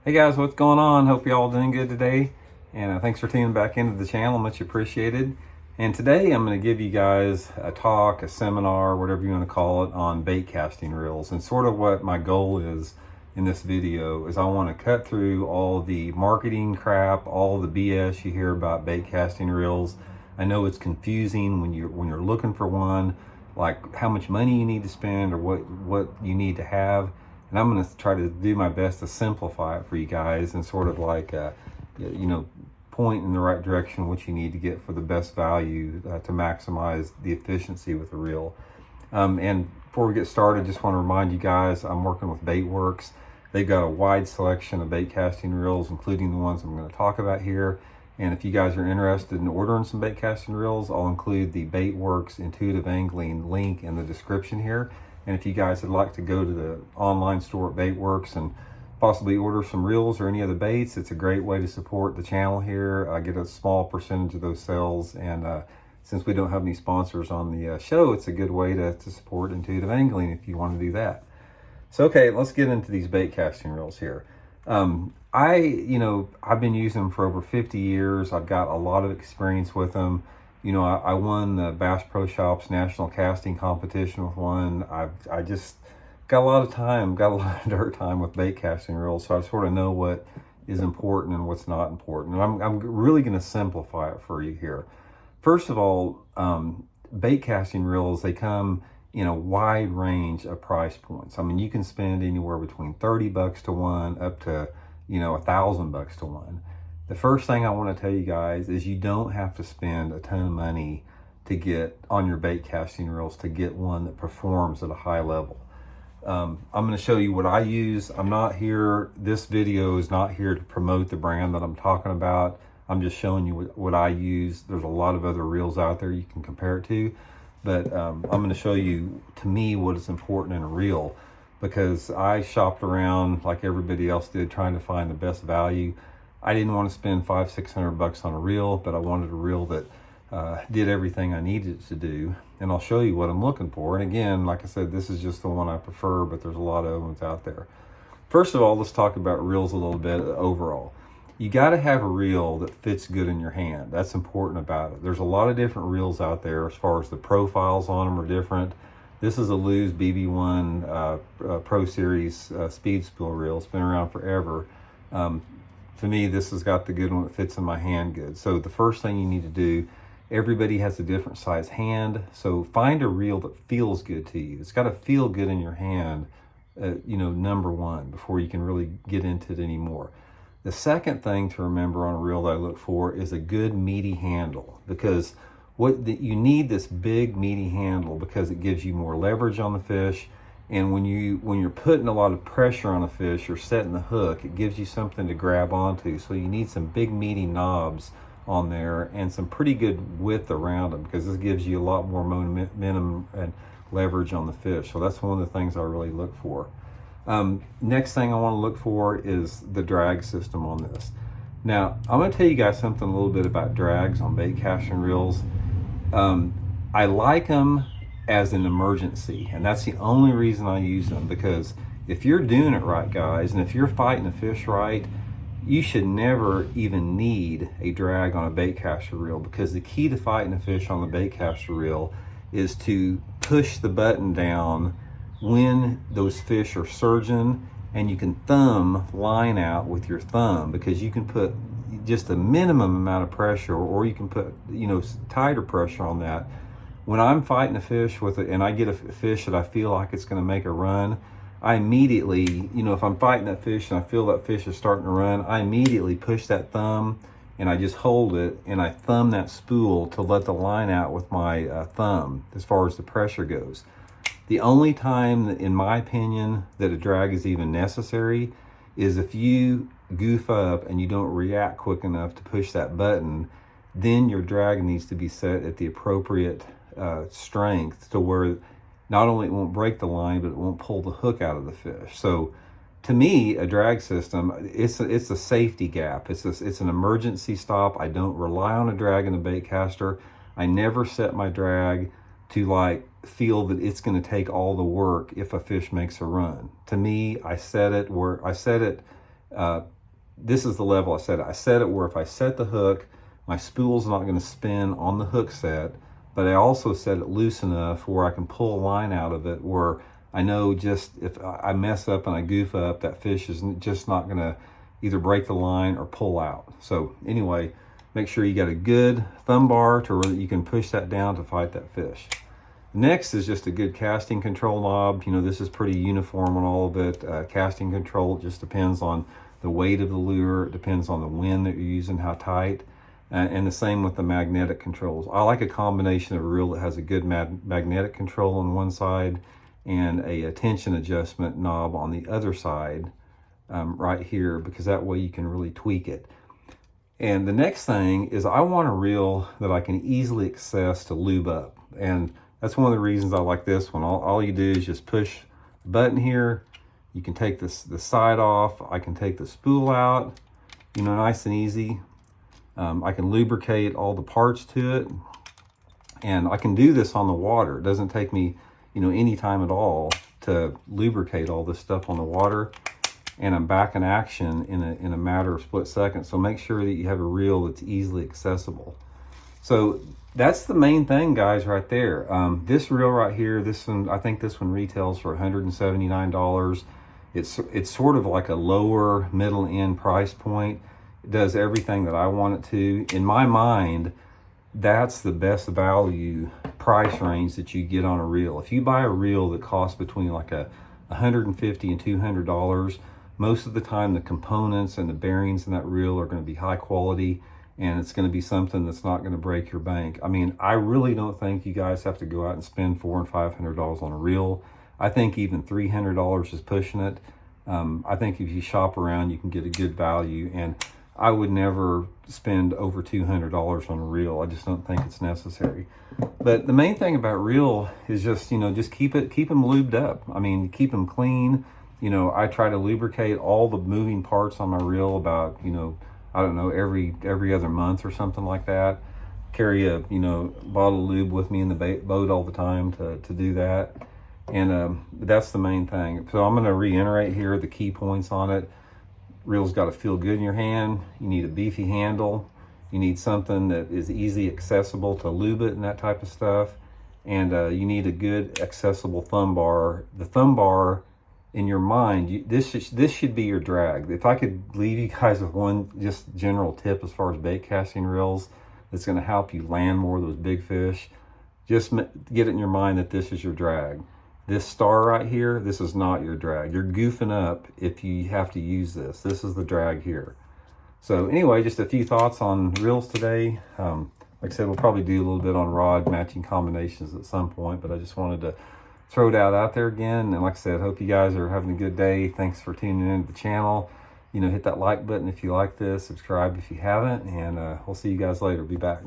Hey guys, what's going on? Hope you all doing good today. And thanks for tuning back into the channel, much appreciated. And today I'm going to give you guys a talk, a seminar, whatever you want to call it, on bait casting reels. And sort of what my goal is in this video is I want to cut through all the marketing crap, all the BS you hear about bait casting reels. I know it's confusing when you're looking for one, like how much money you need to spend or what you need to have. And I'm going to try to do my best to simplify it for you guys and sort of like, point in the right direction what you need to get for the best value to maximize the efficiency with the reel. And before we get started, just want to remind you guys, I'm working with Baitworks. They've got a wide selection of bait casting reels, including the ones I'm going to talk about here. And if you guys are interested in ordering some bait casting reels, I'll include the Baitworks Intuitive Angling link in the description here. And if you guys would like to go to the online store at Baitworks and possibly order some reels or any other baits, it's a great way to support the channel here. I get a small percentage of those sales, and since we don't have any sponsors on the show, it's a good way to support intuitive angling if you want to do that. So okay, let's get into these bait casting reels here. I've been using them for over 50 years. I've got a lot of experience with them. I won the Bass Pro Shops National Casting Competition with one. I just got a lot of time, got a lot of dirt time with bait casting reels, so I sort of know what is important and what's not important. And I'm really going to simplify it for you here. First of all, bait casting reels, they come in a wide range of price points. I mean, you can spend anywhere between $30 to one up to, $1,000 to one. The first thing I want to tell you guys is you don't have to spend a ton of money to get on your bait casting reels to get one that performs at a high level. I'm going to show you what I use. This video is not here to promote the brand that I'm talking about. I'm just showing you what I use. There's a lot of other reels out there you can compare it to, but I'm going to show you, to me, what is important in a reel, because I shopped around like everybody else did trying to find the best value. I didn't want to spend $500-600 on a reel, but I wanted a reel that did everything I needed it to do. And I'll show you what I'm looking for. And again, like I said, this is just the one I prefer, but there's a lot of ones out there. First of all, let's talk about reels a little bit overall. You got to have a reel that fits good in your hand. That's important about it. There's a lot of different reels out there as far as the profiles on them are different. This is a Lew's BB1 Pro Series speed spool reel. It's been around forever. To me, this has got the good one that fits in my hand good. So the first thing you need to do, everybody has a different size hand. So find a reel that feels good to you. It's got to feel good in your hand, number one, before you can really get into it anymore. The second thing to remember on a reel that I look for is a good meaty handle, because you need this big meaty handle because it gives you more leverage on the fish. And when you're putting a lot of pressure on a fish or setting the hook, it gives you something to grab onto. So you need some big meaty knobs on there and some pretty good width around them, because this gives you a lot more momentum and leverage on the fish. So that's one of the things I really look for. Next thing I want to look for is the drag system on this. Now, I'm going to tell you guys something a little bit about drags on bait casting reels. I like them as an emergency, and that's the only reason I use them, because if you're doing it right, guys, and if you're fighting a fish right, you should never even need a drag on a bait caster reel, because the key to fighting a fish on the bait caster reel is to push the button down when those fish are surging, and you can thumb line out with your thumb, because you can put just a minimum amount of pressure, or you can put tighter pressure on that. When I'm fighting a fish with it and I get a fish that I feel like it's going to make a run, I immediately, if I'm fighting that fish and I feel that fish is starting to run, I immediately push that thumb and I just hold it and I thumb that spool to let the line out with my thumb as far as the pressure goes. The only time, in my opinion, that a drag is even necessary is if you goof up and you don't react quick enough to push that button. Then your drag needs to be set at the appropriate strength to where not only it won't break the line, but it won't pull the hook out of the fish. So to me, a drag system, it's a safety gap. It's an emergency stop. I don't rely on a drag in a bait caster. I never set my drag to feel that it's going to take all the work if a fish makes a run. To me, I set it This is the level I set it. I set it where if I set the hook, my spool's not going to spin on the hook set, but I also set it loose enough where I can pull a line out of it where I know just if I mess up and I goof up, that fish is just not going to either break the line or pull out. So anyway, make sure you got a good thumb bar to where you can push that down to fight that fish. Next is just a good casting control knob. You know, this is pretty uniform on all of it. Casting control just depends on the weight of the lure. It depends on the wind that you're using, how tight. And the same with the magnetic controls. I like a combination of a reel that has a good magnetic control on one side and a tension adjustment knob on the other side right here, because that way you can really tweak it. And the next thing is I want a reel that I can easily access to lube up. And that's one of the reasons I like this one. All you do is just push the button here. You can take the side off. I can take the spool out, you know, nice and easy. I can lubricate all the parts to it. And I can do this on the water. It doesn't take me, you know, any time at all to lubricate all this stuff on the water. And I'm back in action in a matter of split seconds. So make sure that you have a reel that's easily accessible. So that's the main thing, guys, right there. This reel right here, this one, I think this one retails for $179. It's sort of like a lower middle end price point. It does everything that I want it to. In my mind, that's the best value price range that you get on a reel. If you buy a reel that costs between like $150 and $200, most of the time the components and the bearings in that reel are going to be high quality, and it's going to be something that's not going to break your bank. I mean, I really don't think you guys have to go out and spend $400 and $500 on a reel. I think even $300 is pushing it. I think if you shop around, you can get a good value, and I would never spend over $200 on a reel. I just don't think it's necessary. But the main thing about reel is just, you know, just keep them lubed up. I mean, keep them clean. You know, I try to lubricate all the moving parts on my reel about, you know, I don't know, every other month or something like that. Carry a, you know, bottle of lube with me in the boat all the time to do that. And that's the main thing. So I'm going to reiterate here the key points on it. Reel's got to feel good in your hand. You need a beefy handle. You need something that is easy accessible to lube it and that type of stuff. And you need a good accessible thumb bar. The thumb bar, in your mind, this should be your drag. If I could leave you guys with one just general tip as far as bait casting reels that's going to help you land more of those big fish, just get it in your mind that this is your drag. This star right here, this is not your drag. You're goofing up if you have to use this. This is the drag here. So anyway, just a few thoughts on reels today. Like I said, we'll probably do a little bit on rod matching combinations at some point, but I just wanted to throw it out there again. And like I said, hope you guys are having a good day. Thanks for tuning into the channel. You know, hit that like button if you like this, subscribe if you haven't, and we'll see you guys later. Be back.